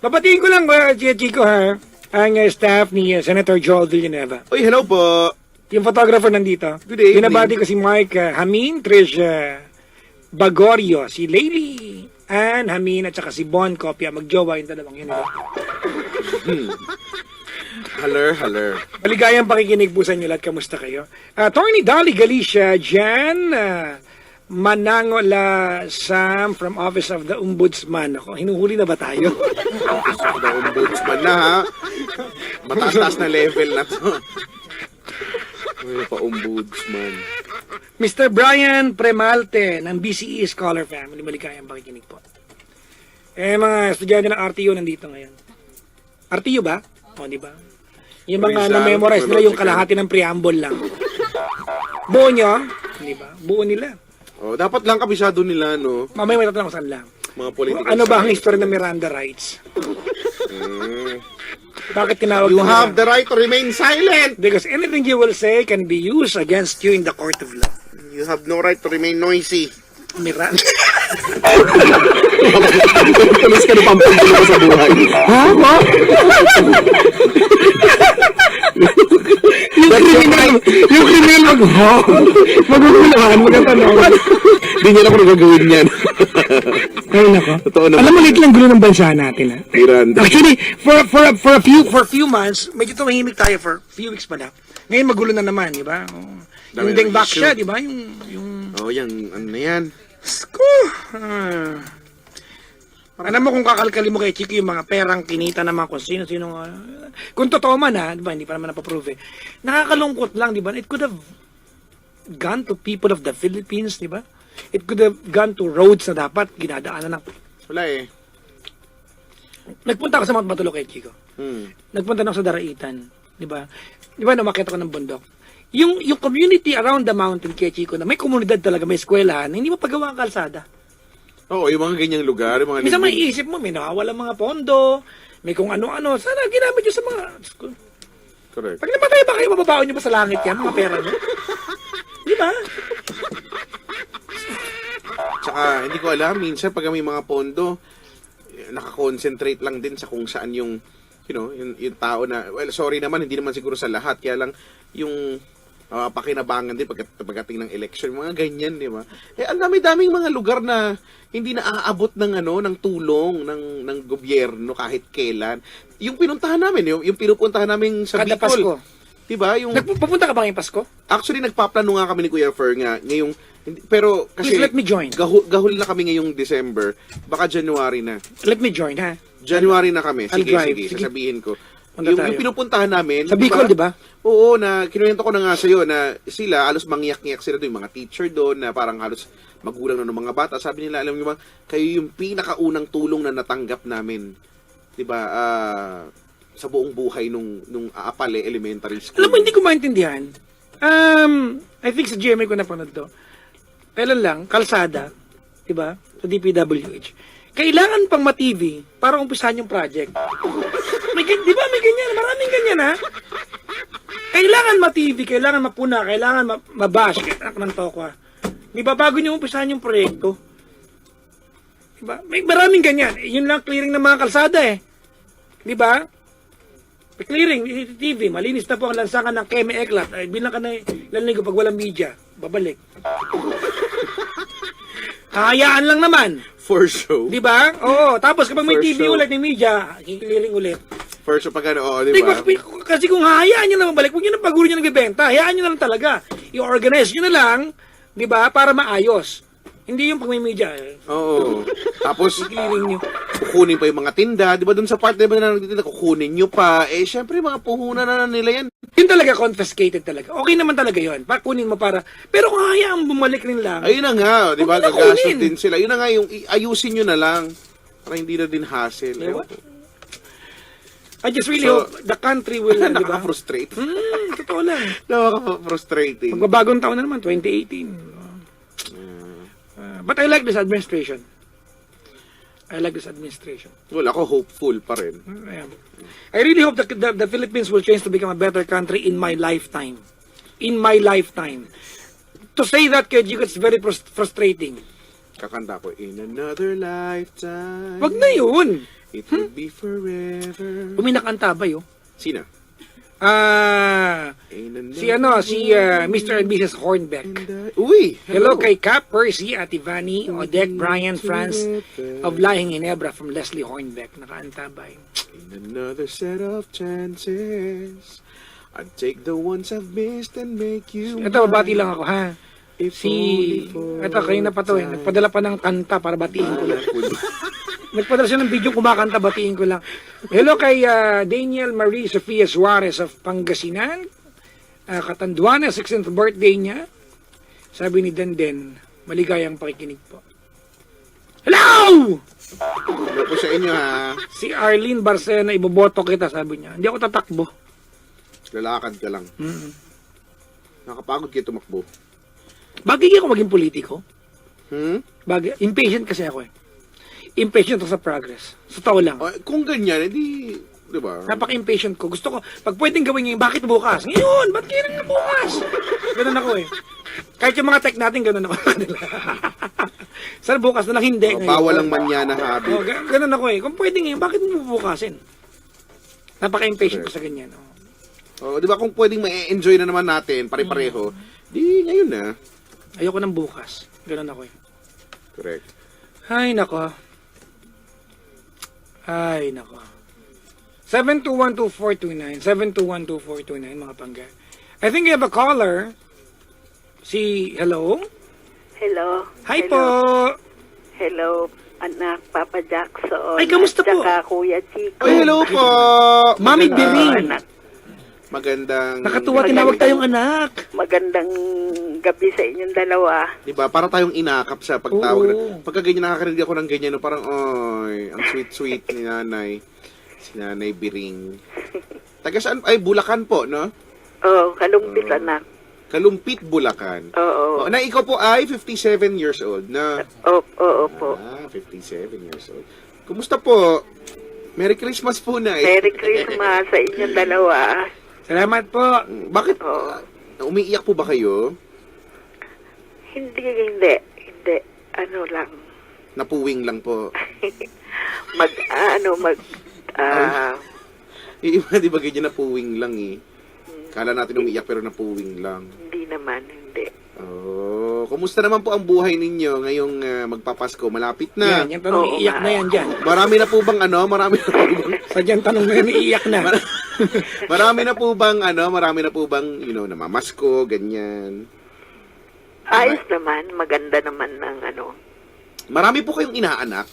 Papatiin ko lang, Chico, ha? Ang staff ni Senator Joel Villanueva. Uy, hello po. Yung photographer nandito. Good evening. Binabati ko si Mike Hamin, Trish Bagorio, si Laylee, Ann Hamin, at saka si Bon Copia. Magjowa yung dalawang yun. Haler. Maligayang pakikinig po sa inyo lahat. Kamusta kayo? Attorney Dolly Galicia, Jan Manangola Sam from Office of the Ombudsman. Ako, hinuhuli na ba tayo? The ombudsman na, ha? Mataas na level na to. May pa-ombudsman. Mr. Brian Premalte ng BCE Scholar Family. Maligayang pakikinig po. Mga estudyante ng RTO nandito ngayon. RTO ba? O, di ba? Yung mga Rizal, na-memorize nila yung Technological. kalahati ng preamble lang. Buo nyo? Di ba? Buo nila. Oh, dapat lang kabisado nila, no? Mamaya may tatanong saan lang. Mga political Ano ba ang science. history ng Miranda rights? Bakit tinawag You na have the right to remain silent. Because anything you will say can be used against you in the court of law. You have no right to remain noisy. Miranda. Tulis ka na pampanggulo ko sa buhay. Ha? What? yung criminal magugulahan, magtatanong. Hindi niya ako nagagawin yan. Ay, nako. Totoo naman. Alam mo, late lang gulo ng bansa natin, ha? Miranda. Actually, for a few months, medyo tumahimik tayo for a few weeks pala. Ngayon magulo na naman, di ba? Oh. Dami Yung ng dengbak issue. siya, di ba? Yung Oh, yan. Ano na yan? Sko! Alam mo kung kakalkali mo kay Chiki yung mga perang kinita naman kung sino-sino. Kung totoo man ha, di ba? Hindi pa naman napaprove eh. Nakakalungkot lang, di ba? It could have gone to people of the Philippines, di ba? It could have gone to roads na dapat ginadaanan ng... Wala eh. Nagpunta ako sa Mount Batulo kay Chico. Nagpunta na ako sa Daraitan, di ba? Di ba, namakita ko ng bundok. Yung community around the mountain kay Chico na may komunidad talaga, may eskwelahan, hindi mo pagawa ang kalsada. Oo, yung mga ganyang lugar, yung mga... Minsan may isip mo, may nawawala mga pondo, may kung ano-ano. Sana ginamit nyo sa mga... Correct. Pag namatay ba kayo, mababaon nyo ba sa langit yan, mga pera nyo? Di ba? Tsaka, hindi ko alam, minsan pag may mga pondo, nakakonsentrate lang din sa kung saan yung, yung tao na, well, sorry naman, hindi naman siguro sa lahat, kaya lang, yung pakinabangan din pagdating ng election, mga ganyan, di ba? Ang dami-daming mga lugar na hindi na aabot ng ng tulong ng gobyerno kahit kailan. Yung pinuntahan namin, yung pinupuntahan namin sa Kada Bicol. Pasko. Di ba? Yung Pupunta ka ba ngayong Pasko? actually nagpaplano nga kami ni Kuya Fer nga ngayong pero kasi Please let me join. Gahul na kami ngayong December, baka January na. Let me join, ha? January na kami. I'll Sige, drive. sige, Sige. sasabihin ko. Punta Yung tayo. pinupuntahan namin, Sa Bicol, di ba? Oo, na kinuwento ko na nga sa'yo na sila, halos mangyak-ngyak sila doon, yung mga teacher doon, na parang halos magulang na ng mga bata. Sabi nila, alam niyo ba, kayo yung pinakaunang tulong na natanggap namin. Di ba? Sa buong buhay nung Aapale Elementary School. Alam mo, hindi ko maintindihan. I think sa GMA ko napanood to. Kailan lang, kalsada, di ba? Sa DPWH. Kailangan pang ma-TV para umpisahan yung project. Di ba? May ganyan. Maraming ganyan, ha? Kailangan ma-TV, kailangan mapuna, kailangan mabash. Anak ng tokwa. Di ba? Bago nyo umpisahan yung proyekto. Di ba? May maraming ganyan. Yun lang clearing ng mga kalsada, eh. Di ba? Clearing, TV, malinis na po ang lansangan ng Keme Eklat. Ay, bilang ka na ilang linggo pag walang media. Babalik. Hahayaan lang naman. For show. Di ba? Oo. Tapos kapag may For TV sure. ulit ng media, clearing ulit. For show pag di Di ba? ba? Kasi kung hahayaan nyo na mabalik, huwag nyo na paguro nyo nagbibenta. Hayaan nyo na lang talaga. I-organize nyo na lang, di ba? Para maayos. Hindi yung pag may media. Oo. Tapos, Clearing nyo. kukunin pa yung mga tinda. Di ba dun sa part na nagtitinda, kukunin nyo pa. Eh, syempre, mga puhunan na nila yan. Yun talaga confiscated talaga. Okay naman talaga yun. Kunin mo para. Pero kung hayaan bumalik rin lang. Ayun na nga, di ba? Huwag mo na Gagastos kunin. din sila. Yun na nga, yung ayusin nyo na lang. Para hindi na din hassle. Ewan. I just really So, hope the country will, di ba? Nakaka-frustrate. Totoo lang. Nakaka-frustrating. Magbabagong taon na naman, 2018. But I like this administration. I like this administration. Well, ako hopeful pa rin. I really hope that the Philippines will change to become a better country in my lifetime. In my lifetime. To say that, Kejiko, it's very frustrating. Kakanta ko, in another lifetime. Wag na yun. It will be forever. Uminak ang tabay, oh. Sino? Si Mr. and Mrs. Hornbeck. Uy! Hello kay Cap, Percy, Ate Vanny, Odette, Brian, Franz of Lahing Ginebra from Leslie Hornbeck. Nakaantabay. In another set of chances, I'd take the ones I've missed and make you Ito, bati lang ako, ha? If Si... only for Ito, kayo na pa to, eh. Nagpadala pa ng kanta para batiin ko lang. Nagpadala siya ng video kumakanta, batiin ko lang. Hello kay Daniel Marie Sofia Suarez of Pangasinan. Katanduana, 16th birthday niya. Sabi ni Denden, maligayang pakikinig po. Hello! Hello po sa inyo, ha? Si Arlene Barcena, iboboto kita, sabi niya. Hindi ako tatakbo. Lalakad ka lang. Nakapagod kayo tumakbo. Bagay ako maging politiko. Hmm? Impatient kasi ako, eh. Impatient ako sa progress. Sa tao lang. Kung ganyan, edi, di ba? Napaka-impatient ko. Gusto ko, pag pwedeng gawin ngayon, bakit bukas? Ngayon, ba't kailan na bukas? Ganun ako, eh. Kahit yung mga tech natin, ganun ako. Sana bukas na lang, hindi. Ngayon. Bawal ang manya na habi. Ganun ako, eh. Kung pwedeng ngayon, bakit mo bubukasin? Napaka-impatient ko sa ganyan. Di ba kung pwedeng ma-enjoy na naman natin, pare-pareho, di ngayon na. Ayoko ng bukas. Ganun ako, eh. Correct. Ay, nako. Ay, nako. 7212429. 7212429, mga pangga. I think we have a caller. Hello? Hello. Hi Hello. po. Hello, anak, Papa Jackson. Ay, kamusta at po? saka Kuya Chico. Ay, hello po! Mami Biring. Anak, Magandang... Nakatuwa, tinawag tayong anak. magandang gabi sa inyong dalawa. Di ba? Para tayong inakap sa pagtawag. Oo. Pagka ganyan, nakakarinig ako ng ganyan, no, parang, oy, ang sweet-sweet ni nanay. Si Nanay Biring. Taga saan? Ay, Bulacan po, no? Oh, kalumpit anak. Kalumpit, Bulacan. Oo. Na ikaw po ay 57 years old, na? Oo po. 57 years old. Kumusta po? Merry Christmas po, na. Merry Christmas sa inyong dalawa. Salamat po. Bakit? Oo. Umiiyak po ba kayo? Hindi. Ano lang. Napuwing lang po. Yung iba, di ba ganyan napuwing lang eh. Kala natin umiiyak pero napuwing lang. Hindi naman, hindi. Oh, kumusta naman po ang buhay ninyo ngayong magpapasko? Malapit na. Yan, yung tanong, Oo, iiyak na yan dyan. Marami na po bang Marami na po bang Sa dyan tanong na yan, iiyak na. marami na po bang namamasko, ganyan. Ayos naman, maganda naman ng Marami po kayong inaanak?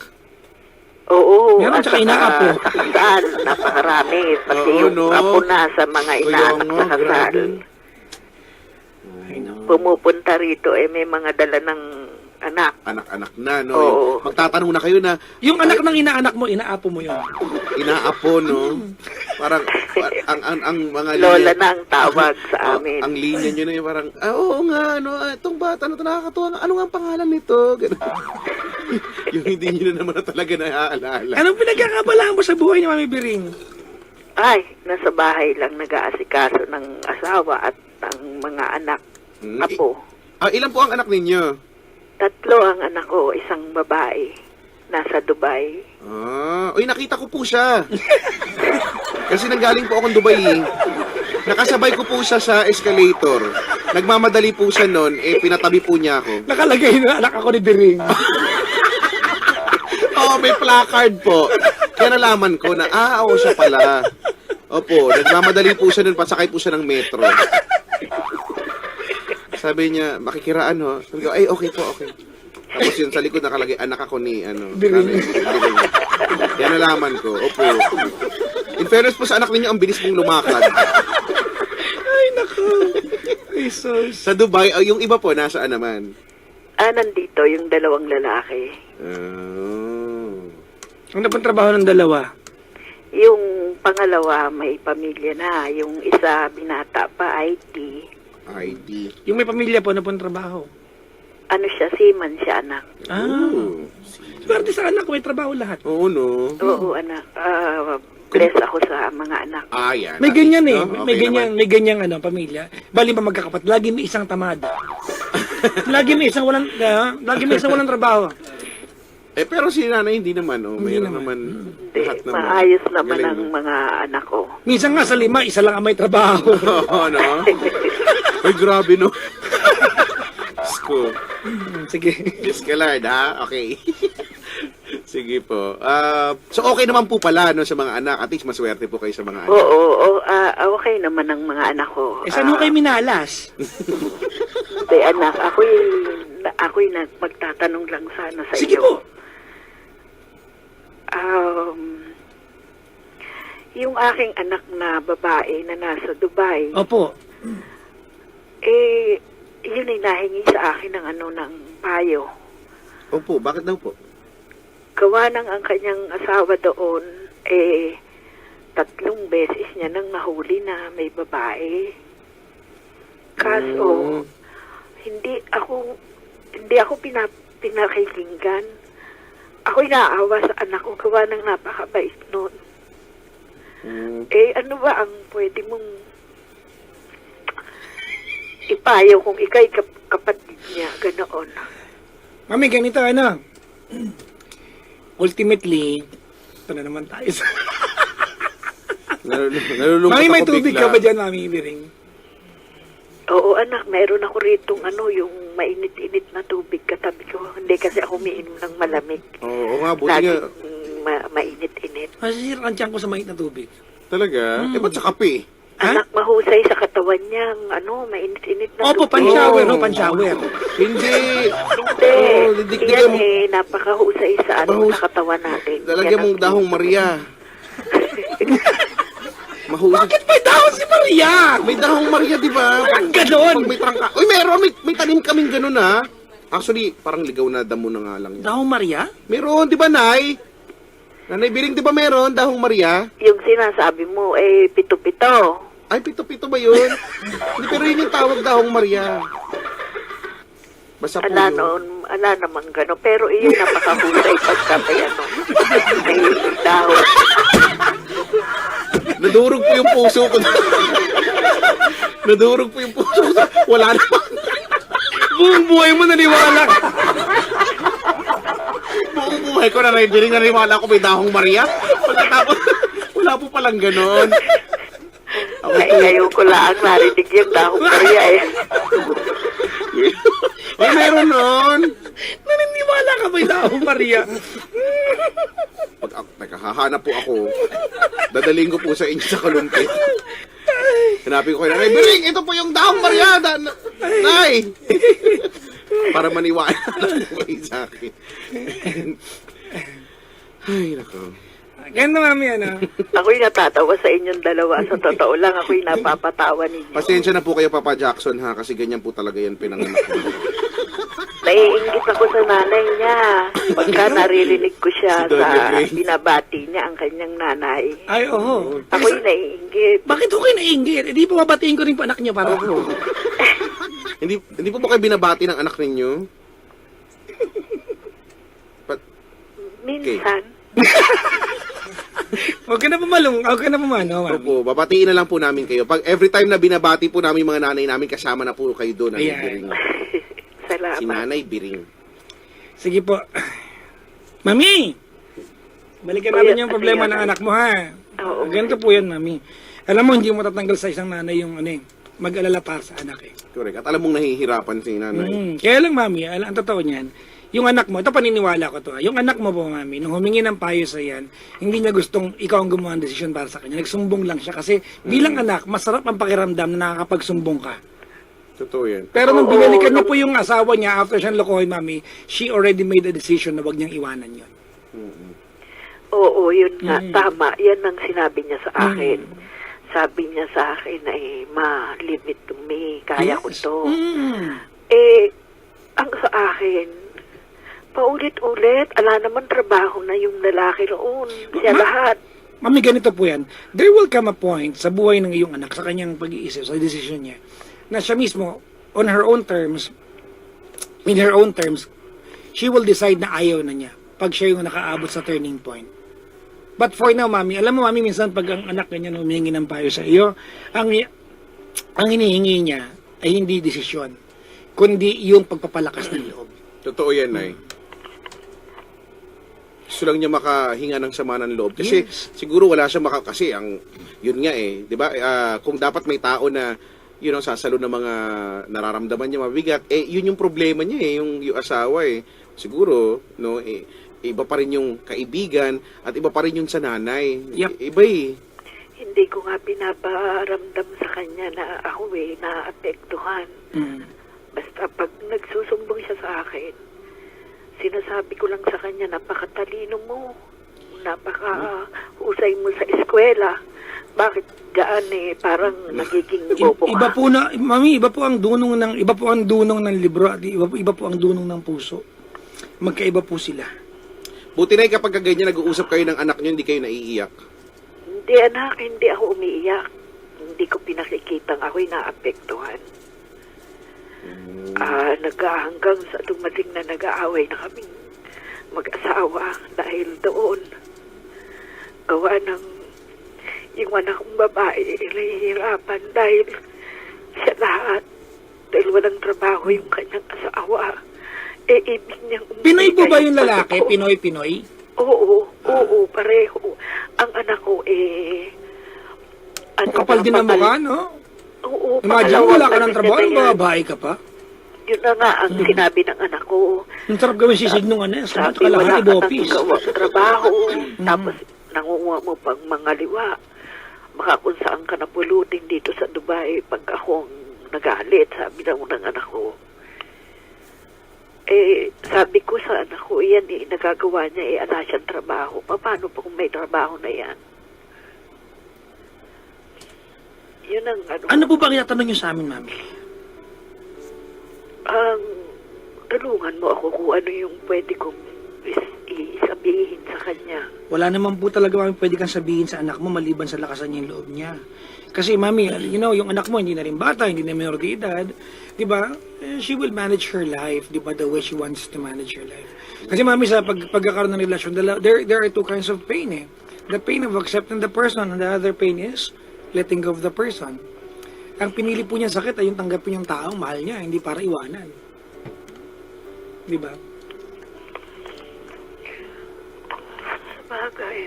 Oo. Meron at tsaka inaapo. Sa kasal, napakarami. Pati Oo, yung no? apo na sa mga inaanak Kaya sa nga, kasal. grabe. Pumupunta rito, may mga dala ng anak. Anak-anak na, no? Oo. Magtatanong na kayo na, Yung anak ng inaanak mo, inaapo mo yun. inaapo, no? Parang, ang mga Lola na ang tawag sa amin. Ang linya nyo na yung parang, oo nga, itong bata na nakakatuwa nga, ano nga ang pangalan nito? Ganun. Yung hindi nyo na naman na talaga naaalala. Anong pinagkakabalaan mo sa buhay ni Mami Biring? Ay, nasa bahay lang nag-aasikaso ng asawa at ang mga anak. Apo. Ilan po ang anak ninyo? 3 ang anak ko, isang babae. Nasa Dubai. Uy, nakita ko po siya. Kasi nanggaling po akong Dubai. Nakasabay ko po siya sa escalator. Nagmamadali po siya noon, pinatabi po niya ako. Nakalagay na anak ako ni Biring. Oo, may placard po. Kaya nalaman ko na, oo, siya pala. Opo, nagmamadali po siya noon, pasakay po siya ng metro. Sabi niya, makikiraan, ho. Sabi ko, ay, okay po, okay. Tapos yun, sa likod nakalagay, anak ako ni, Biring. Biring. Kaya nalaman ko, opo. In fairness po sa anak ninyo, ang bilis mong lumakad. Ay, nako. Ay, sus. Sa Dubai, yung iba po, nasaan naman? Nandito yung 2 lalaki. Ano pang trabaho ng dalawa? Yung pangalawa, may pamilya na. Yung isa, binata pa, IT. ID. Yung may pamilya po, ano pang trabaho? Ano siya, seaman siya, anak. Swerte sa anak, may trabaho lahat. Oo, no? Oo, anak. Bless ako sa mga anak. Yan. May ganyan eh. No? May Okay ganyan, naman. may ganyang pamilya. Bali ba magkakapat? Lagi may isang tamad. lagi may isang walang trabaho. Pero si nanay hindi naman, Hindi mayroon naman. naman. Hindi, Lahat naman. maayos naman Galing, ang no? mga anak ko. Minsan nga sa 5, isa lang ang may trabaho. Oo, no? Ay, grabe, no? Sko. Sige. Diyos ka, Lord, ha? Okay. Sige po. So, okay naman po pala, no, sa mga anak. At least, maswerte po kayo sa mga anak. Oo, okay naman ang mga anak ko. Eh, saan mo kayo minalas? Hindi, anak, ako'y magtatanong lang sana sa Sige iyo. po. Yung aking anak na babae na nasa Dubai, Opo. yun ay nahingi sa akin ng payo. Opo, bakit daw po? Gawa ng ang kanyang asawa doon, 3 beses niya nang nahuli na may babae. Kaso, hindi ako pinakikinggan. Ako'y naawa sa anak ko gawa ng napakabait noon. Ano ba ang pwede mong ipayo kung ikay kapatid niya, ganoon? Mami, ganito ultimately, ito na naman tayo sa... Nalulungkot Mami, may ako tubig bigla. ka ba dyan, Mami Biring? Oo, anak, meron ako ritong yung mainit-init na tubig katabi ko. Hindi kasi ako umiinom ng malamig. Oo nga, buti nga. Laging mainit-init. Masisira ang tiyan ko sa mainit na tubig. Talaga? Ba't sa kape? Ha? Anak, mahusay sa katawan niya mainit-init na Opo, tubig. pan-shower, no? Pan-shower. Hindi. Hindi. Oo, didikdikan Yan mo. napakahusay sa sa katawan natin. Lalagyan Yan mong ang- dahong Maria. Mahusay. Bakit may dahon si Maria? May dahong Maria, di ba? Walang ganon. Pag may trangka. Uy, meron. May tanim kaming ganun, ha? Actually, parang ligaw na damo na nga lang. Dahon Maria? Meron, di ba, Nay? Nanay Biring, di ba meron? Dahong Maria? Yung sinasabi mo, pito-pito. Ay, pito-pito ba yun? Hindi, pero yun yung tawag dahong Maria. Basta po yun. Ala naman gano'n. Pero iyon napakahusay pagka may may dahon. Nadurog po yung puso ko. Nadurog po yung puso ko. Wala naman. Buong buhay mo naniwala ka. Buong buhay ko na Biring, naniwala ko may dahong Maria. Pagkatapos, wala po palang ganon. Ay, ngayon ko lang narinig yung dahon Maria Ay, meron nun. Naniniwala ka may dahon Maria? Teka, hahanap po ako. Dadaling ko po sa inyo sa kalumpit. Hanapin ko kayo, Nanay Biring, ito po yung dahong Maria. Nay! Para maniwala na po kayo sa akin. Ay, nako. Ganda, Mami, Ako'y natatawa sa inyong dalawa. Sa totoo lang, ako'y napapatawa ninyo. Pasensya na po kayo, Papa Jackson, ha? Kasi ganyan po talaga yan pinanganak ko. Naiinggit ako sa nanay niya. Pagka naririnig ko siya Si Donna sa Grace. binabati niya ang kanyang nanay. Ay, oo. Ako'y naiinggit. Bakit ko kayo nainggit? Eh, di pa mabatiin ko rin pa anak niyo para ako. Hindi po ba kayo binabati ng anak ninyo? Minsan, Huwag ka na pumalong. Huwag ka na pumano, Mami. Opo, babatiin na lang po namin kayo. Pag every time na binabati po namin mga nanay namin, kasama na po kayo doon. Nanay Ayan. Biring. salamat. Si Nanay Biring. Sige po. Mami! Balikan natin yung problema ng anak mo, ha? Oo. Ganito po yan, Mami. Alam mo, hindi mo matatanggal sa isang nanay yung mag-alala para sa anak, eh. Correct. At alam mong nahihirapan si Nanay. Kaya lang, Mami, ang totoo niyan, yung anak mo, ito paniniwala ko to, yung anak mo po, Mami, nung humingi ng payo sa yan, hindi niya gustong ikaw ang gumawa ng desisyon para sa kanya. Nagsumbong lang siya kasi bilang anak, masarap ang pakiramdam na nakakapagsumbong ka. Totoo yan. Pero nung Oo, binalikan niyo po yung asawa niya after siyang lokohin, Mami, she already made a decision na wag niyang iwanan yun. Oo, yun nga. Tama. Yan ang sinabi niya sa akin. Sabi niya sa akin ay, ma, leave it to me. Kaya ko to. Ang sa akin, paulit-ulit, ala naman trabaho na yung lalaki roon. Siya lahat. Mami, ganito po yan. There will come a point sa buhay ng iyong anak, sa kanyang pag-iisip, sa decision niya, na siya mismo, on her own terms, in her own terms, she will decide na ayaw na niya pag siya yung nakaabot sa turning point. But for now, Mami, alam mo, Mami, minsan pag ang anak ganyan humihingi ng payo sa iyo, ang hinihingi niya ay hindi desisyon, kundi yung pagpapalakas ng loob. Totoo yan, Nay. gusto lang niya makahinga ng sama ng loob. Kasi siguro wala siya kasi yun nga eh, 'di ba? Kung dapat may tao na sasalo ng mga nararamdaman niya mabigat, yun yung problema niya eh, yung asawa eh. Siguro, no, iba pa rin yung kaibigan at iba pa rin yung sa nanay. Yep. Iba eh. Hindi ko nga pinaparamdam sa kanya na ako naapektuhan. Basta pag nagsusumbong siya sa akin, sinasabi ko lang sa kanya, napakatalino mo, napakahusay mo sa eskwela. Bakit daan parang nagiging bobo ka? Mami, iba po ang dunong ng libro at iba po ang dunong ng puso. Magkaiba po sila. Buti na kapag ganyan nag-uusap kayo ng anak niyo, hindi kayo naiiyak. Hindi anak, hindi ako umiiyak. Hindi ko pinakikitang ako'y naapektuhan. Hanggang sa dumating na nag-aaway na kaming mag-asawa dahil doon. Gawa ng yung anak kong babae nahihirapan dahil siya lahat. Dahil walang trabaho yung kanyang asawa. Ibig niyang Pinoy po ba yung lalaki? Pinoy? Oo, pareho. Ang anak ko Kapal din ang mukha, no? Oo, Imagine, wala ka ng trabaho, babae ka pa. Yun na nga ang sinabi ng anak ko. Ang sarap gawin sisig nung Sabi, kalahati wala ka bopis. nang gawa trabaho. Tapos, nangunguha mo pang mga liwa. Baka kung saan ka napulutin dito sa Dubai pag akong nagalit, sabi ng anak ko. Sabi ko sa anak ko, yan nagagawa niya, ala siyang trabaho. Paano pa kung may trabaho na yan? Yun ang Ano po ba ang itatanong niyo sa amin, Mami? Tulungan mo ako kung ano yung pwede kong isabihin sa kanya. Wala naman po talaga Mami pwede kang sabihin sa anak mo maliban sa lakasan niya yung loob niya. Kasi Mami, yung anak mo hindi na rin bata, hindi na minor de edad, 'di ba? She will manage her life, 'di ba? The way she wants to manage her life. Kasi Mami, sa pagkakaroon ng relasyon, there are two kinds of pain eh. The pain of accepting the person and the other pain is letting go of the person. Ang pinili po niya sakit ay yung tanggapin yung taong mahal niya, hindi para iwanan. 'Di ba? Bagay.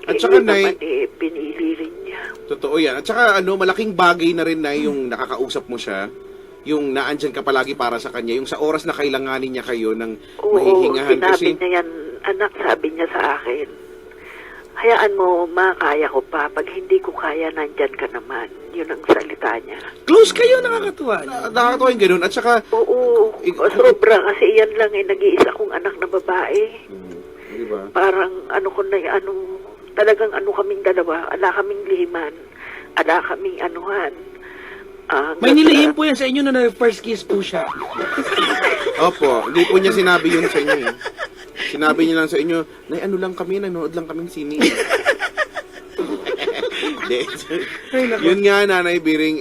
At saka, Nay, pinili rin niya. totoo yan. At saka, malaking bagay na rin na yung nakakausap mo siya, yung naandyan ka palagi para sa kanya, yung sa oras na kailanganin niya kayo ng mahihingahan. Sinabi niya yan, anak, sabi niya sa akin, hayaan mo, kaya ko pa. Pag hindi ko kaya, nandyan ka naman. Yun ang salita niya. Close kayo, nakakatuwa. Nakakatawa yung ganun. At saka, Oo, sobra. Kasi yan lang nag-iisa kong anak na babae. diba? Parang talagang kaming dalawa, ala kaming lihiman, ala kaming anuhan. May nilihim po yan sa inyo na first kiss po siya. Opo, hindi po niya sinabi yun sa inyo eh. Sinabi niya lang sa inyo, Nay, lang kami, nanood lang kaming sini. Yun nga, Nanay Biring,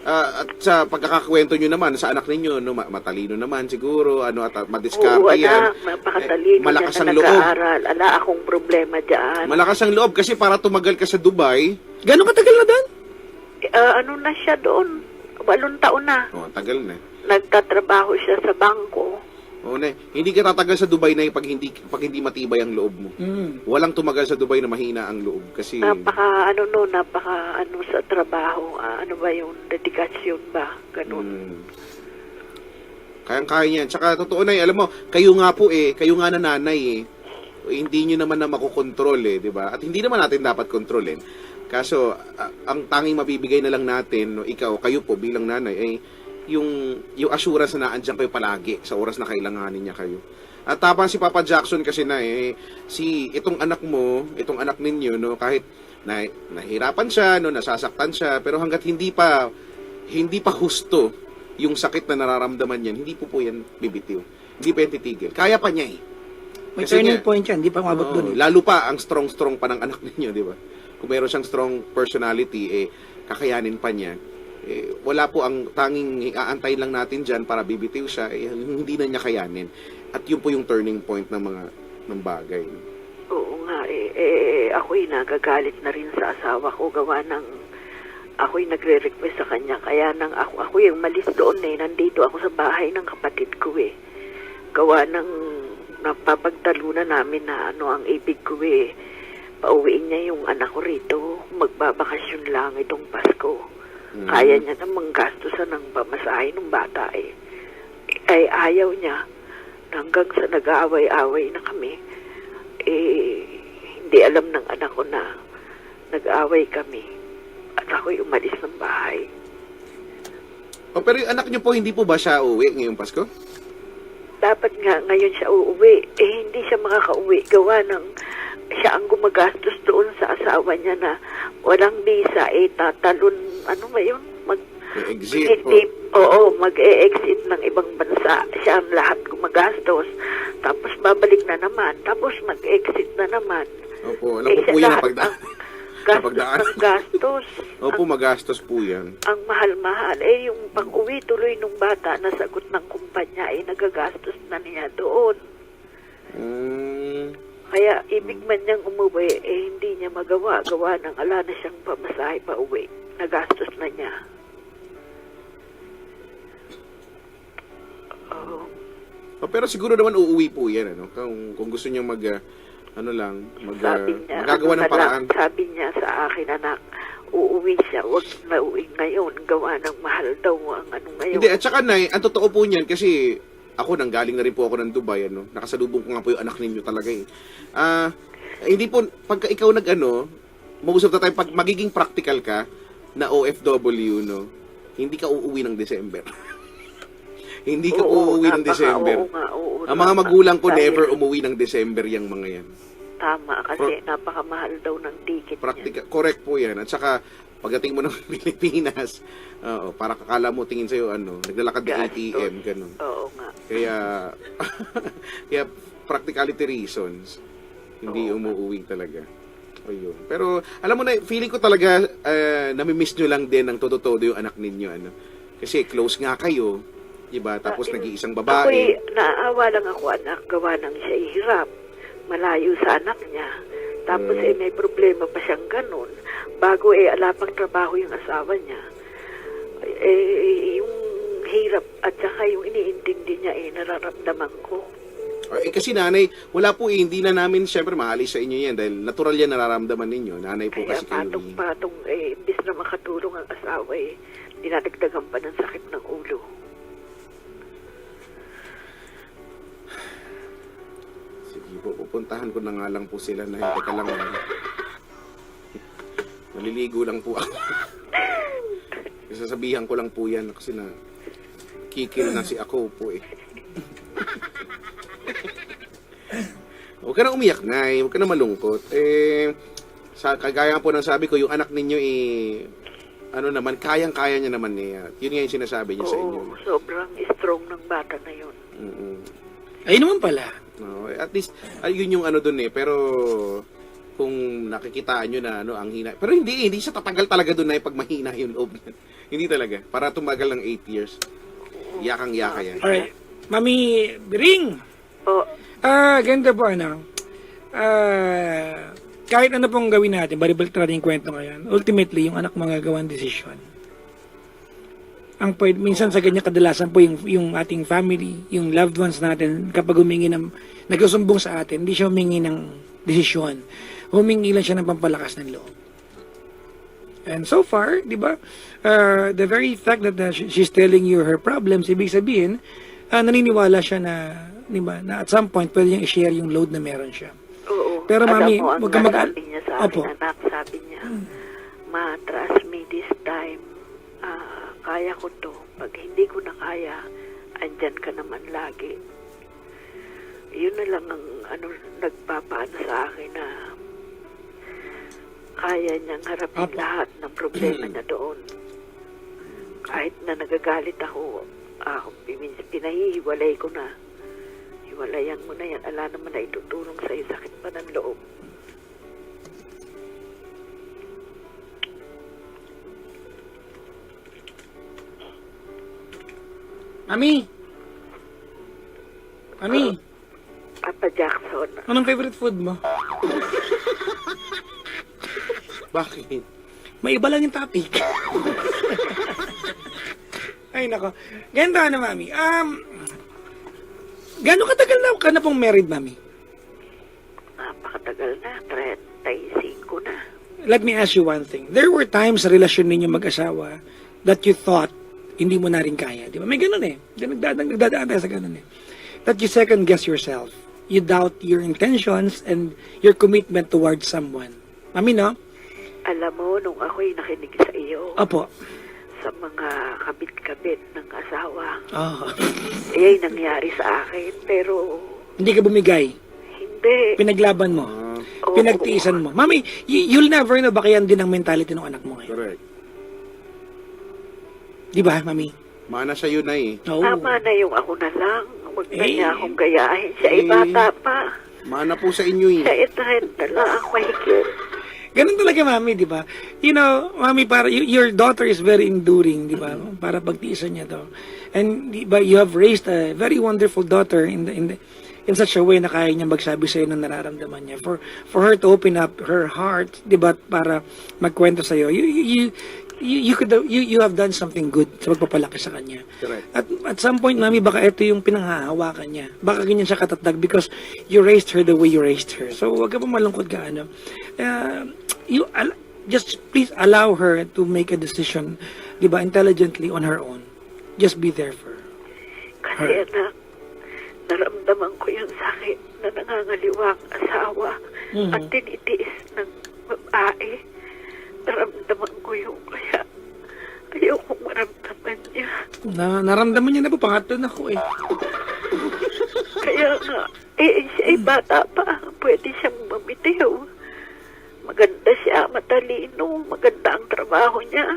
at sa pagkakakwento nyo naman sa anak ninyo, matalino naman siguro, at madiskarte yan. Napakatalino malakas niya ang na loob. nag-aaral. Ala akong problema dyan. Malakas ang loob kasi para tumagal ka sa Dubai. Gano'ng katagal na doon? Na siya doon? 8 taon na. Tagal na. Nagtatrabaho siya sa bangko. Hindi ka tatagal sa Dubai na pag hindi matibay ang loob mo. Walang tumagal sa Dubai na mahina ang loob kasi Napaka sa trabaho. Ano ba yung dedikasyon ba? Ganun. Kayang-kaya niyan. Tsaka totoo na alam mo, kayo nga na nanay hindi niyo naman na makokontrol di ba? At hindi naman natin dapat kontrolin. Kaso ang tanging mabibigay na lang natin, kayo po bilang nanay ay yung assurance na naandyan kayo palagi sa oras na kailanganin niya kayo. At tapang si Papa Jackson kasi itong anak mo, itong anak ninyo, kahit nahirapan siya, nasasaktan siya, pero hanggat hindi pa husto yung sakit na nararamdaman niyan, hindi po yan bibitiw. Hindi pa yan titigil. Kaya pa niya May turning point yan, hindi pa mabot doon. Lalo pa ang strong pa ng anak ninyo, di ba? Kung meron siyang strong personality, kakayanin pa niya. Wala po ang tanging aantayin lang natin dyan para bibitiw siya, hindi na niya kayanin. At yun po yung turning point ng bagay. Oo nga ako'y nagagalit na rin sa asawa ko gawa ng ako'y nagre-request sa kanya kaya nang ako yung malis doon nandito ako sa bahay ng kapatid ko gawa ng napapagtalunan namin na ano ang ibig ko eh. Pauwiin niya yung anak ko rito. Magbabakasyon lang itong Pasko. Kaya niya namang gastusan ng pamasahe ng bata eh. Ay ayaw niya. Hanggang sa nag-aaway-aaway na kami. Hindi alam ng anak ko na nag-aaway kami. At ako'y umalis ng bahay. O, pero yung anak niyo po, hindi po ba siya uuwi ngayong Pasko? Dapat nga ngayon siya uuwi. Hindi siya makakauwi. Gawa ng siya ang gumagastos doon sa asawa niya na walang visa. Tatalon, ano ba yun? Exit po. Oo, mag-e-exit ng ibang bansa. Siya ang lahat gumagastos. Tapos babalik na naman. Tapos mag-exit na naman. Opo, alam ko po yan napagdaan. Napagdaan. Gastos. Opo, magastos po yan. Ang mahal-mahal. Yung pang-uwi tuloy nung bata na sagot ng kumpanya, nagagastos na niya doon. Kaya ibig man niyang umuwi, hindi niya magawa. Gawa ng ala na siyang pamasahe pa uwi. Nagastos na niya. Oh. Pero siguro naman uuwi po yan, ano? Kung gusto niyo magagawa ng paraan. Sabi niya sa akin, anak, uuwi siya. Huwag na uwi ngayon. Gawa ng mahal daw ang ano ngayon. Hindi, at saka Nay, ang totoo po niyan kasi ako nanggaling na rin po ako ng Dubai, ano? Nakasalubong ko nga po yung anak ninyo talaga eh. Hindi po, pagka ikaw most of the time, pag magiging practical ka na OFW, no, hindi ka uuwi ng December. Hindi ka uuwi ng December. Ang mga magulang ko never umuwi ng December yung mga yan. Tama, kasi napakamahal daw ng ticket niya. Correct po yan. At saka, pagdating mo ng Pilipinas, para kakala mo tingin sa'yo, naglalakad ng ATM, ganun. Oo nga. Kaya practicality reasons, hindi umuwi talaga. Ayun. Pero, alam mo na, feeling ko talaga, namimiss nyo lang din ng todo-todo yung anak ninyo, Kasi close nga kayo, diba? Tapos nag-iisang babae. Naawa lang ako, anak, gawa ng siya hirap. Malayo sa anak niya. Tapos may problema pa siyang ganun. Bago alapang trabaho yung asawa niya. Yung hirap at saka yung iniintindi niya nararamdaman ko. Kasi nanay, wala po hindi na namin siyempre maalis sa inyo yan dahil natural yan nararamdaman ninyo. Nanay po Kaya kasi kayo. patong-patong imbis na makatulong ang asawa dinadagdagan pa ng sakit ng ulo. Sige po, pupuntahan ko na nga lang po sila na hindi ka lang. Maliligo lang po ako. Sasabihan ko lang po yan kasi na kikil na si ako po eh. Huwag ka na umiyak na huwag ka na malungkot. Kagaya po ng sabi ko, yung anak ninyo naman, kayang-kaya niya naman At yun nga yung sinasabi niya sa inyo. Sobrang strong ng bata na yun. Ayun naman pala. No, at least, yun yung dun pero kung nakikitaan nyo na ang hina. Pero hindi siya tatagal talaga dun pag mahina yung loob niya. Hindi talaga. Para tumagal ng 8 years. Yakang-yaka yan. Alright. Mami Biring! Po. Ganda po kahit ano pong gawin natin, baribalik natin yung kwento ngayon, ultimately, yung anak magagawa ng desisyon. Minsan sa ganyan kadalasan po yung ating family, yung loved ones natin, kapag humingi nagsusumbong sa atin, hindi siya humingi ng desisyon. Humingi lang siya ng pampalakas ng loob. And so far, di ba, the very fact that she's telling you her problems, ibig sabihin, naniniwala siya na, di ba, na at some point, pwede niyang i-share yung load na meron siya. Oo. Pero mami, huwag ka sabi niya sa akin, Opo. anak, sabi niya, ma, trust me this time, kaya ko to. Pag hindi ko na kaya, andyan ka naman lagi. Yun na lang ang nagpapaano sa akin na kaya niyang harapin lahat ng problema niya doon. Kahit na nagagalit ako, pinahihiwalay ko na. Hiwalayan mo na yan. Ala naman na itutulong sa'yo. Sakit pa ng loob. Mami! Papa Jackson, Anong favorite food mo? Bakit? May iba lang yung topic. Ay, nako. Ganda na, mami. Gano'ng katagal na ka na pong married, Mami? Napakatagal na, 35 na. Let me ask you one thing. There were times sa relasyon ninyo mag-asawa that you thought hindi mo na rin kaya. Di ba? May ganun eh. Nagdadaan tayo sa ganun eh. That you second guess yourself. You doubt your intentions and your commitment towards someone. Mami, no? Alam mo, nung ako'y nakinig sa iyo, Opo. sa mga kabit-kabit ng asawa, Oh. ay nangyari sa akin, pero Hindi ka bumigay. hindi. Pinaglaban mo. Oo. Pinagtiisan mo. Mami, you'll never know baka yan din ang mentality ng anak mo ngayon. Correct. Di ba, Mami? Mana sa yun na eh. Oo. Tama na yung ako na lang. Huwag na Eh. niya akong gayahin. Siya ay Eh. bata pa. Mana po sa inyo eh. Siya ay 30 na lang mahigit. Ganun talaga, Mami, di ba? You know, Mami, para your daughter is very enduring, di ba? Para pagtiisan niya to. And di ba, you have raised a very wonderful daughter in such a way na kaya niya magsabi sa iyo ng nararamdaman niya. For her to open up her heart, di ba, para magkwento sa iyo. You have done something good sa pagpapalaki sa kanya. Correct. At some point, Mami, baka ito yung pinanghahawakan niya. Baka ganyan siya katatag because you raised her the way you raised her. So, wag ka pa malungkot ka, ano. Just please allow her to make a decision, di ba, intelligently on her own. Just be there for her. Kasi anak, naramdaman ko yung sakit na nangangaliwa ang asawa at tinitiis ng babae. Naramdaman ko yung kaya ayaw kong maramdaman niya. Naramdaman niya na po, pangatlo na ko eh. Kaya nga, siya ay bata pa. Pwede siyang mamitiw. Maganda siya, matalino, maganda ang trabaho niya.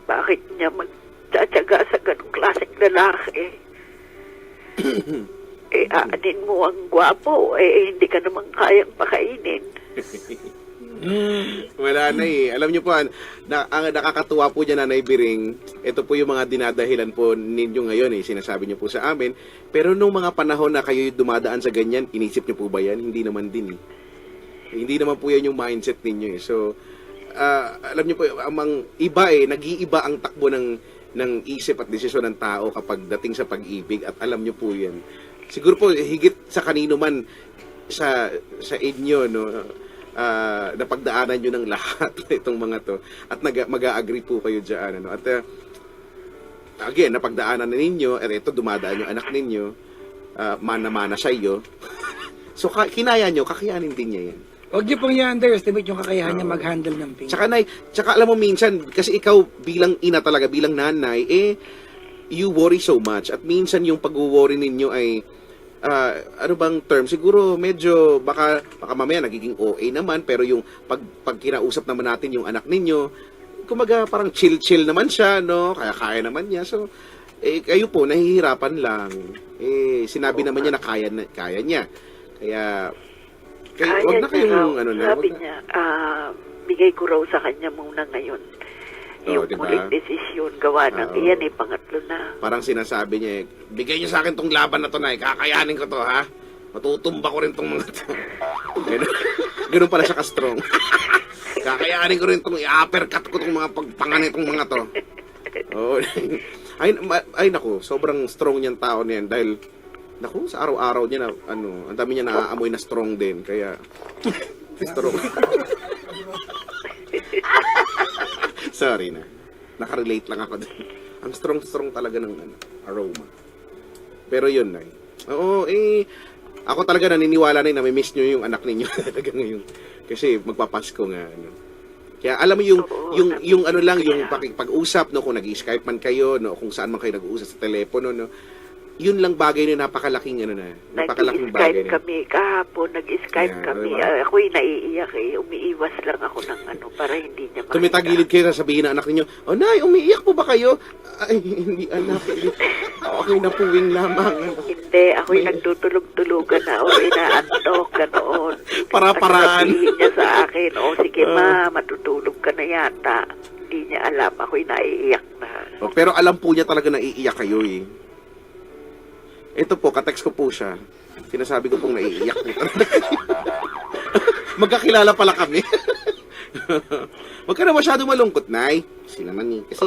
Bakit niya magtsatsaga sa ganong klaseng lalaki? Aanin mo ang gwapo, hindi ka naman kayang pakainin. Wala na eh. Alam niyo po, ang nakakatuwa po dyan, Nanay Biring, ito po yung mga dinadahilan po ninyo ngayon eh, sinasabi niyo po sa amin. Pero nung mga panahon na kayo dumadaan sa ganyan, inisip niyo po ba yan? Hindi naman din eh. Hindi naman po yan yung mindset ninyo eh. So, alam niyo po, amang iba eh, nag-iiba ang takbo ng isip at desisyon ng tao kapag dating sa pag-ibig at alam niyo po yan. Siguro po, higit sa kanino man sa inyo, no, napagdaanan nyo ng lahat itong mga to at mag-a-agree po kayo dyan, ano. At again, napagdaanan na ninyo at ito dumadaan yung anak ninyo, mana-mana sa iyo. So kinaya nyo, kakayanin din niya yan. Huwag niyo pong i-underestimate yung kakayahan niya mag-handle ng pain. Tsaka alam mo minsan, kasi ikaw bilang ina talaga, bilang nanay, you worry so much at minsan yung pag-worry ninyo ay ano bang term? Siguro medyo baka mamaya nagiging OA naman, pero yung pag kinausap naman natin yung anak ninyo, kumaga parang chill naman siya, no? Kaya naman niya. So kayo po nahihirapan lang. Sinabi naman niya na kaya niya. Kaya wag na kayong ano na. Sabi niya, bigay ko raw sa kanya muna ngayon. Yung diba? huling desisyon, gawa ng iyan pangatlo na. Parang sinasabi niya, bigay niyo sa akin tong laban na to, na kakayanin ko to, ha? Matutumba ko rin tong mga to. Ganun pala siya ka-strong. Kakayanin ko rin tong i-uppercut ko tong mga pagpangan itong mga to. Oo. Ay naku, sobrang strong niyang tao niyan dahil naku, sa araw-araw niya na ang dami niya naaamoy na strong din, kaya strong. Sorry na. Nakarelate lang ako din. Ang strong talaga ng aroma. Pero yun na. Oo, ako talaga naniniwala na may-miss nyo yung anak ninyo talaga ngayon. Kasi magpapasko nga. Kaya alam mo yung ano lang, yung pag-usap, no, kung nag-Skype man kayo, no, kung saan man kayo nag-uusap sa telepono, no, yun lang bagay na napakalaking napakalaking bagay. Nag-Skype kami kahapon, nag-Skype kami. Diba? Ako'y naiiyak umiiwas lang ako ng para hindi niya makita. Tumitagilid kayo, sasabihin ng anak ninyo, "Oh, Nay, umiiyak po ba kayo?" Ay, hindi anak. Okay na puwing lamang. Hindi, ako'y nagtutulog-tulugan na o inaantok, ganoon. Para-paraan. Sabihin niya sa akin, sige ma, matutulog ka na yata. Hindi niya alam, ako'y naiiyak na. Pero alam po niya talaga na iiyak kayo eh. Ito po, katext ko po siya. Sinasabi ko pong naiiyak po talaga. Magkakilala pala kami. Huwag ka na masyado malungkot, Nay. Kasi naman eh. Kasi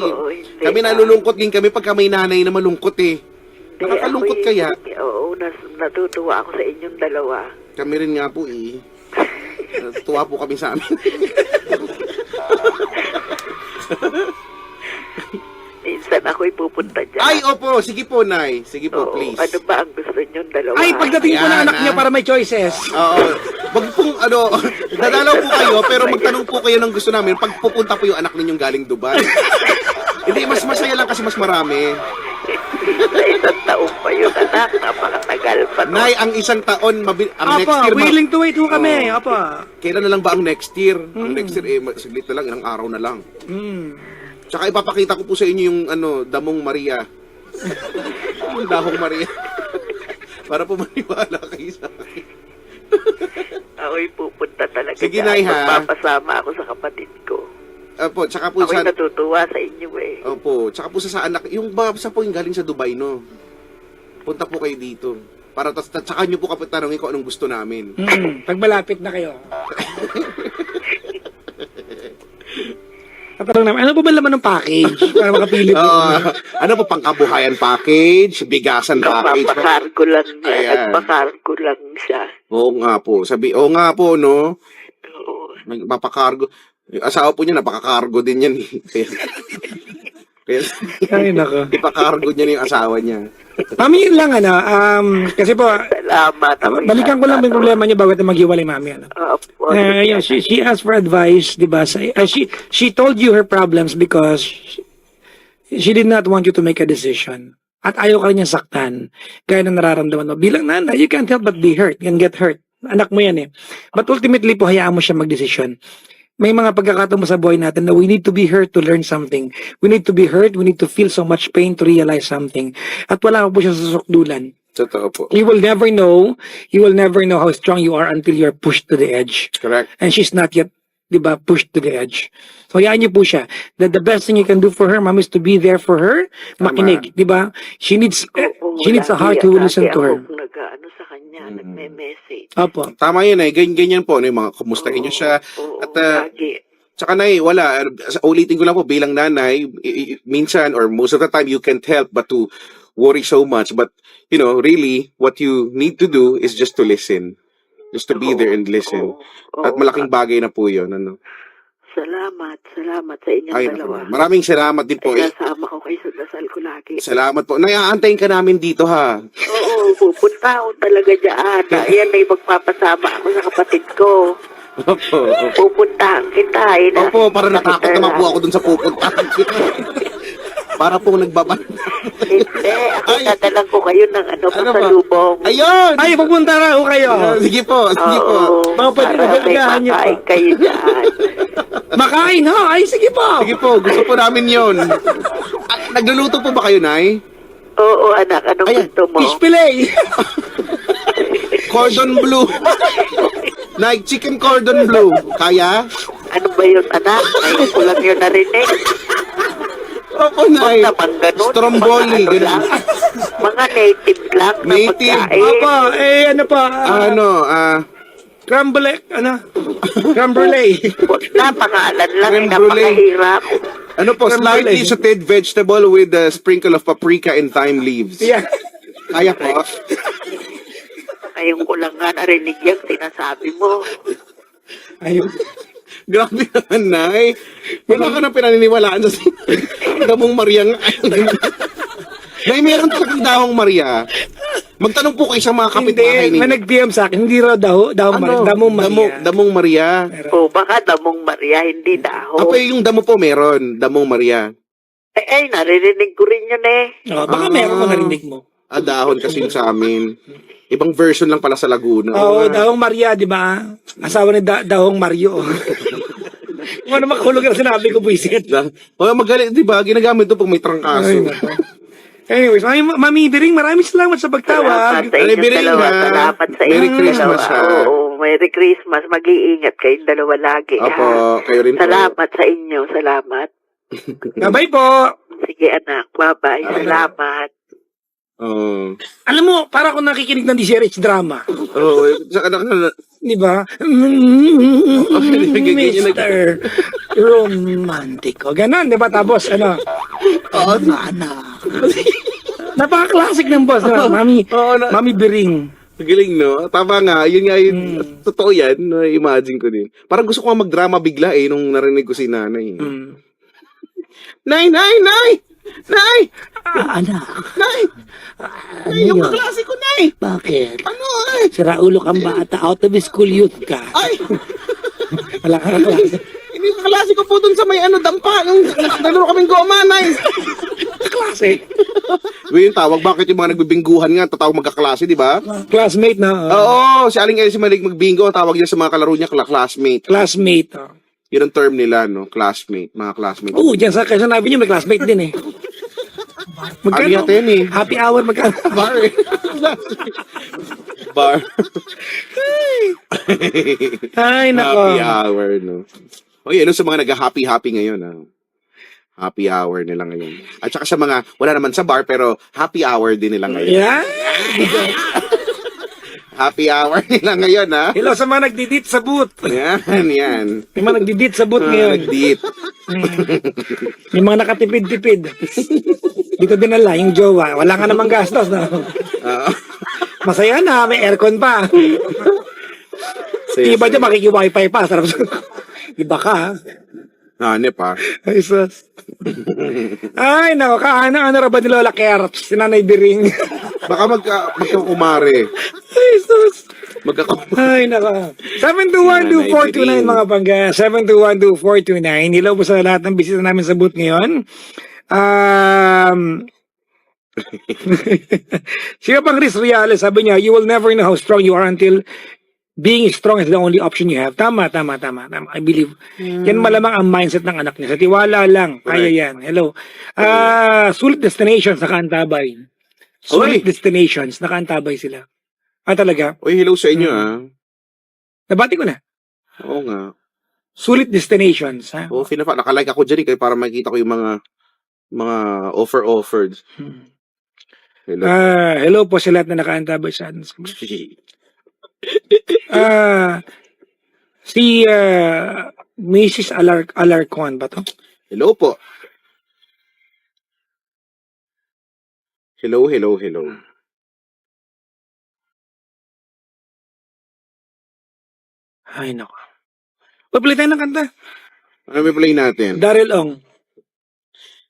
kami nalulungkot din kami pagka may nanay na malungkot eh. Nakakalungkot kaya? Oo, natutuwa ako sa inyong dalawa. Kami rin nga po eh. Tuwa po kami sa amin. Minsan ako'y pupunta dyan. Ay, opo. Sige po, Nay. Sige po, Oo, please. ano ba ang gusto niyong dalawa? Ay, pagdating po ng Ayan, anak niya ah. para may choices. Oo. Wag pong, dadalaw po kayo, pero magtanong po kayo ng gusto namin pag pupunta po yung anak ninyong galing Dubai. Hindi, mas masaya lang kasi mas marami. Sa isang taong pa yun, anak. Napakatagal pa. No? Nay, ang isang taon, ang next Apa, year, willing to wait ho kami. Oo. Apa. Kailan na lang ba ang next year? Ang next year, saglit na lang, ilang araw na lang. Tsaka ipapakita ko po sa inyo yung, Damong Maria. Yung Dahong Maria. Para po maniwala kayo sa akin. Ako'y pupunta talaga Sige, dyan. Nay, ha? Magpapasama ako sa kapatid ko. Opo, tsaka po Ako'y sa... natutuwa sa inyo eh. Opo, tsaka po sa anak, yung babasa po yung galing sa Dubai, no? Punta po kayo dito. Para tsaka nyo po kapitanongin kung anong gusto namin. Pag malapit na kayo. Tatanong namin, ano po ba laman ng package? Para makapili po. Ano po, pangkabuhayan package, bigasan package. Nagpakargo lang niya. Ayan. Nagpakargo lang siya. Oo nga po. Oo nga po, no? Oo. Nagpapakargo. Yung asawa po niya, napakakargo din yan. Kaya, Ay, nako. ipakargo niya na yung asawa niya. Mami, yun lang, kasi po, Salamat. balikan ko lang yung problema niya bago tayo maghiwalay, mami, Opo. yeah, she asked for advice, di ba? She told you her problems because she did not want you to make a decision. At ayaw ka rin niya saktan. Gaya ng nararamdaman mo. Bilang nanay, you can't help but be hurt. You can get hurt. Anak mo yan eh. But ultimately po, hayaan mo siya magdesisyon. May mga pagkakataon mo sa buhay natin na we need to be hurt to learn something. We need to be hurt. We need to feel so much pain to realize something. At wala po siya sa sukdulan. Totoo po. You will never know how strong you are until you're pushed to the edge. Correct. And she's not yet, di ba, pushed to the edge. So, hayaan niyo po siya. That the best thing you can do for her, ma'am, is to be there for her. Makinig, di ba? She needs a heart who will listen to her. Ako nag-ano sa kanya, nagme-message. Opo. Tama yun eh. Ganyan po. Yung mga kumustahin niyo siya. Oo, At lagi. tsaka Nay, wala. Ulitin ko lang po, bilang nanay, minsan or most of the time, you can't help but to worry so much. But, really, what you need to do is just to listen. Just to be there and listen. Oo, At malaking bagay na po yun. Salamat sa inyong Ay, dalawa. maraming salamat din po. Kasama ko kayo sa dasal ko lagi. Salamat po. Nay, aantayin ka namin dito ha. Oo, pupunta ako talaga dyan. Ayan ay magpapasama ako sa kapatid ko. Opo. Pupuntahan kita. Opo, para natakot naman po ako dun sa pupuntahan. Para po nagbaba. Hindi, ako Ay. tatalang ko kayo ng pasalubong. Ayun! Ay, pupunta na ho kayo. Sige po, sige po. Oo, Mga pwede para may nabaligahan niyo pa. makain kayo dyan. Makain ho. Ay, sige po. Sige po, gusto po namin yun. Nagluluto po ba kayo, Nay? Oo, anak, anong Ayan, gusto mo? Fish fillet. Cordon bleu. Nay, chicken cordon bleu. Kaya? Ano ba yun, anak? Ngayon ko lang yun narinig. Opo, Nay. Huwag naman ganun. Stromboli. Mga ano lang. Mga native lang na Native. pagkain. Opo, ano pa? Crumble, crumble. Huwag na, pangalan lang. Creme Ay, brulee. napakahirap. Ano po, slightly sauteed vegetable with a sprinkle of paprika and thyme leaves. Yeah. Kaya po. Ngayon ko lang nga narinig yung sinasabi mo. Ayun. Grabe naman, Nay. Wala ka na pinaniniwalaan sa Damong Maria nga. Nay, meron talagang Damong Maria. Magtanong po kayo sa mga kapitbahay Hindi, may nag-PM sa akin. Hindi raw damong Maria. Damong Maria. O baka Damong Maria, hindi daho. Apo yung damo po meron. Damong Maria. Ay, naririnig ko rin yun eh. Oh, baka meron ko narinig mo. Dahon kasi sa amin. Ibang version lang pala sa Laguna. Oo, Dahong Maria, di ba? Asawa ni Dahong Mario. Kung ano makulog na sinabi ko, buisit. Magaling, di ba? Ginagamit to pag may trangkaso. Ay, nako. Anyways, Mami Biring, maraming salamat sa pagtawag. Salamat sa inyong Biring, dalawa. ha? Salamat sa Merry inyong Christmas, dalawa. ha? Oo, Merry Christmas. Mag-iingat kayong dalawa lagi. Opo, ha? kayo rin po. Salamat sa inyo. Salamat. Bye-bye po. Sige anak. Bye-bye. Salamat. Oo. Alam mo, para ako nakikinig ng DCRH drama. Oo. Saka Di ba? ganyan Mr. Romantico. Ganon, di ba? Tapos, ano? Oo, anak. Napaka-classic ng boss. Mami, Oo, Mami Biring. Galing, no? Tama nga. Yun nga yun. Totoo yan. Imagine ko din. Parang gusto ko nga magdrama bigla nung narinig ko si nanay. Nay! Nay! Anak. Nay! Ano Nay, yung yun? kaklase ko, Nay! Bakit? Ano, ay? Sira ulo kang bata. Out of school youth ka. Ay! Wala ka klase. Hindi yung kaklase ko po dun sa may dampa. Nung nalaro kaming goma, Nay! Klase. Diba yung tawag? Bakit yung mga nagbibingguhan nga, tatawag magkaklase, di ba? Classmate na. Oo, si Aling Elsie malig magbingo, ang tawag niya sa mga kalaro niya, classmate. Classmate. Yun ang term nila, no? Classmate, mga classmate. Oo, dyan sa Quezon Avenue may classmate din eh. Ano yata yun eh? Happy hour magkano? Bar eh. Bar. Ay, nako. Happy hour, no? O yun, sa mga nag-happy-happy ngayon, happy hour nila ngayon. At saka sa mga, wala naman sa bar, pero happy hour din nila ngayon. Yeah. Happy hour nila ngayon, ha? Hello sa mga nagdidit sa booth. Yan. May mga nagdidit sa booth ngayon. Nag-date. May mga nakatipid-tipid. Dito dinala yung jowa. Wala ka namang gastos. No? Masaya na. May aircon pa. Iba dyan makiki-wifi pa. Sarap. Iba ka ha. Hanep, ha? Ay, sus. Ay, nako. Kaano ra ba ni Lola Kerps? Si Nanay Biring. Baka magkakumare. Ay, sus. Magkakumare. Ay, naka. 7212429 mga pangga. 7212429. Hello po sa lahat ng bisita namin sa booth ngayon. Sino pang Chris Reales, sabi niya, you will never know how strong you are until being strong is the only option you have. Tama. I believe. Yan malamang ang mindset ng anak niya. Sa tiwala lang. Kaya yan. Hello. Sulit Destinations, nakaantabay. Sulit Destinations, nakaantabay sila. Talaga? Uy, hello sa inyo, ha? Nabati ko na. Oo nga. Sulit Destinations, ha? Oo, nakalike ako dyan, kaya para makikita ko yung mga offered. Hello. Hello po sa lahat na nakaantabay sa atin. Si Mrs. Alarcon ba to? Hello po. Hello. Ay, nako. Pagpili tayo ng kanta. Ano may play natin? Daryl Ong.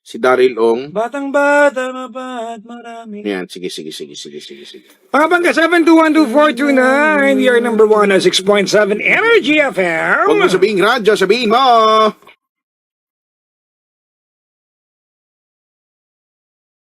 Si Daryl Ong. Batang-bata, mabat, marami. Yan, sige. Mga bangga, 7212429. We are number 1 at 6.7 Energy FM. Huwag mo sabihin radyo, sabihin mo!